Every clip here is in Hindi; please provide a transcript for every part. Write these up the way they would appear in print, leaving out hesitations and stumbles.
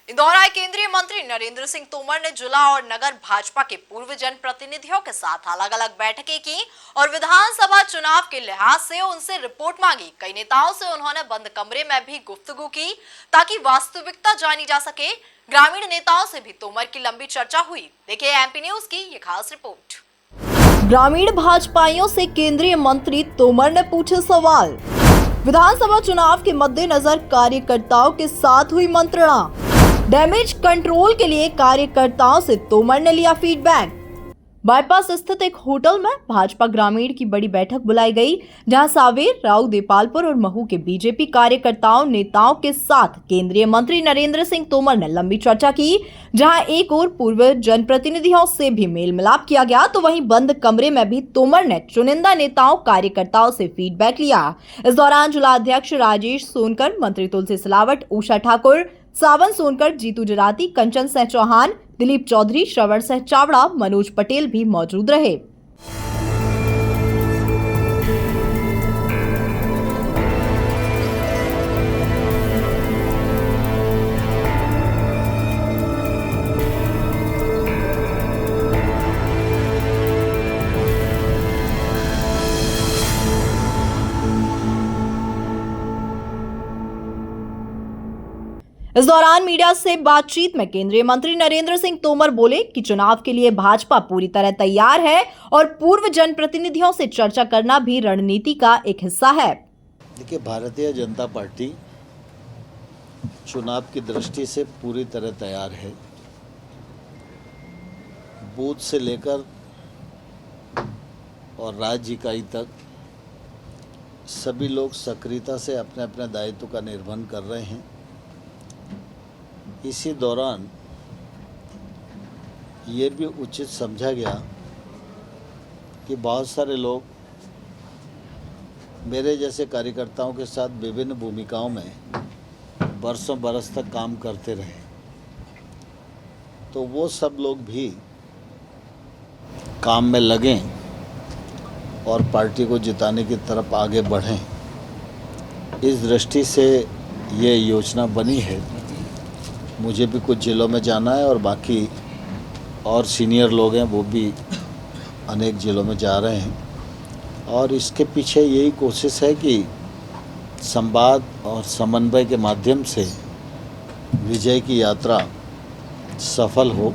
इंदौर आए केंद्रीय मंत्री नरेंद्र सिंह तोमर ने जिला और नगर भाजपा के पूर्व जनप्रतिनिधियों के साथ अलग-अलग बैठकें की और विधानसभा चुनाव के लिहाज से उनसे रिपोर्ट मांगी। कई नेताओं से उन्होंने बंद कमरे में भी गुफ्तगू की ताकि वास्तविकता जानी जा सके। ग्रामीण नेताओं से भी तोमर की लंबी चर्चा हुई। देखिए एमपी न्यूज की ये खास रिपोर्ट। ग्रामीण भाजपाइयों से केंद्रीय मंत्री तोमर ने पूछे सवाल। विधानसभा चुनाव के मद्देनजर कार्यकर्ताओं के साथ हुई मंत्रणा। डैमेज कंट्रोल के लिए कार्यकर्ताओं से तोमर ने लिया फीडबैक। बाईपास स्थित एक होटल में भाजपा ग्रामीण की बड़ी बैठक बुलाई गई, जहां सावेर, राऊ, देपालपुर और महू के बीजेपी कार्यकर्ताओं नेताओं के साथ केंद्रीय मंत्री नरेंद्र सिंह तोमर ने लंबी चर्चा की। जहां एक और पूर्व जनप्रतिनिधियों से भी मेल मिलाप किया गया, तो वहीं बंद कमरे में भी तोमर ने चुनिंदा नेताओं कार्यकर्ताओं से फीडबैक लिया। इस दौरान जिला अध्यक्ष राजेश सोनकर, मंत्री तुलसी सिलावट, उषा ठाकुर, सावन सोनकर, जीतू जराती, कंचन सिंह चौहान, दिलीप चौधरी, श्रवण सिंह चावड़ा, मनोज पटेल भी मौजूद रहे। इस दौरान मीडिया से बातचीत में केंद्रीय मंत्री नरेंद्र सिंह तोमर बोले कि चुनाव के लिए भाजपा पूरी तरह तैयार है और पूर्व जनप्रतिनिधियों से चर्चा करना भी रणनीति का एक हिस्सा है। देखिए, भारतीय जनता पार्टी चुनाव की दृष्टि से पूरी तरह तैयार है। बूथ से लेकर और राज्य इकाई तक सभी लोग सक्रियता से अपने अपने दायित्व का निर्वहन कर रहे हैं। इसी दौरान ये भी उचित समझा गया कि बहुत सारे लोग मेरे जैसे कार्यकर्ताओं के साथ विभिन्न भूमिकाओं में बरसों बरस तक काम करते रहे, तो वो सब लोग भी काम में लगें और पार्टी को जिताने की तरफ आगे बढ़ें। इस दृष्टि से ये योजना बनी है। मुझे भी कुछ जिलों में जाना है और बाकी और सीनियर लोग हैं वो भी अनेक जिलों में जा रहे हैं, और इसके पीछे यही कोशिश है कि संवाद और समन्वय के माध्यम से विजय की यात्रा सफल हो।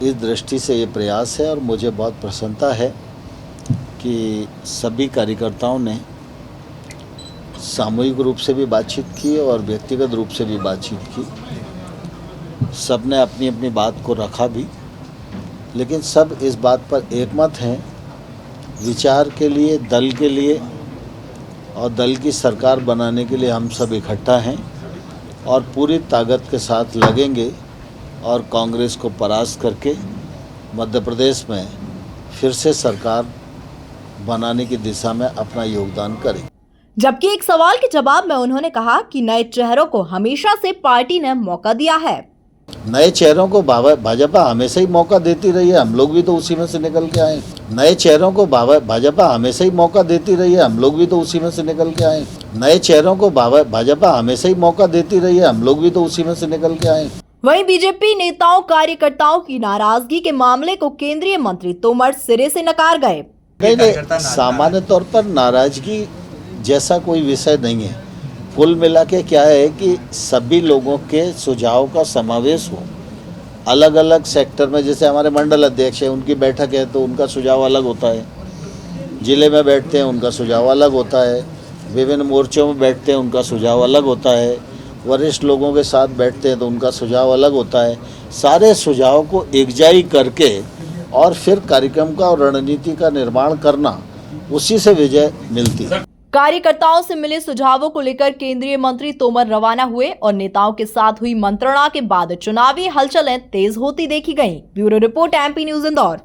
इस दृष्टि से ये प्रयास है और मुझे बहुत प्रसन्नता है कि सभी कार्यकर्ताओं ने सामूहिक रूप से भी बातचीत की और व्यक्तिगत रूप से भी बातचीत की। सब ने अपनी अपनी बात को रखा भी, लेकिन सब इस बात पर एकमत हैं, विचार के लिए, दल के लिए और दल की सरकार बनाने के लिए हम सब इकट्ठा हैं और पूरी ताकत के साथ लगेंगे और कांग्रेस को परास्त करके मध्य प्रदेश में फिर से सरकार बनाने की दिशा में अपना योगदान करें। जबकि एक सवाल के जवाब में उन्होंने कहा कि नए चेहरों को हमेशा से पार्टी ने मौका दिया है। नए चेहरों को भाजपा हमेशा ही मौका देती रही है, हम लोग भी तो उसी में से निकल के आए। नए चेहरों को भाजपा हमेशा ही मौका देती रही है, हम लोग भी तो उसी में से निकल के आए। नए चेहरों को भाजपा हमेशा ही मौका देती रही है, हम लोग भी तो उसी में से निकल के आए। वहीं बीजेपी नेताओं कार्यकर्ताओं की नाराजगी के मामले को केंद्रीय मंत्री तोमर सिरे से नकार गए। नहीं, सामान्य तौर पर नाराजगी जैसा कोई विषय नहीं है। कुल मिला के क्या है कि सभी लोगों के सुझाव का समावेश हो। अलग अलग सेक्टर में, जैसे हमारे मंडल अध्यक्ष हैं, उनकी बैठक है तो उनका सुझाव अलग होता है। जिले में बैठते हैं उनका सुझाव अलग होता है। विभिन्न मोर्चों में बैठते हैं उनका सुझाव अलग होता है। वरिष्ठ लोगों के साथ बैठते हैं तो उनका सुझाव अलग होता है। सारे सुझाव को एकजाई करके और फिर कार्यक्रम का और रणनीति का निर्माण करना, उसी से विजय मिलती है। कार्यकर्ताओं से मिले सुझावों को लेकर केंद्रीय मंत्री तोमर रवाना हुए और नेताओं के साथ हुई मंत्रणा के बाद चुनावी हलचलें तेज होती देखी गईं। Bureau report MP news Indore.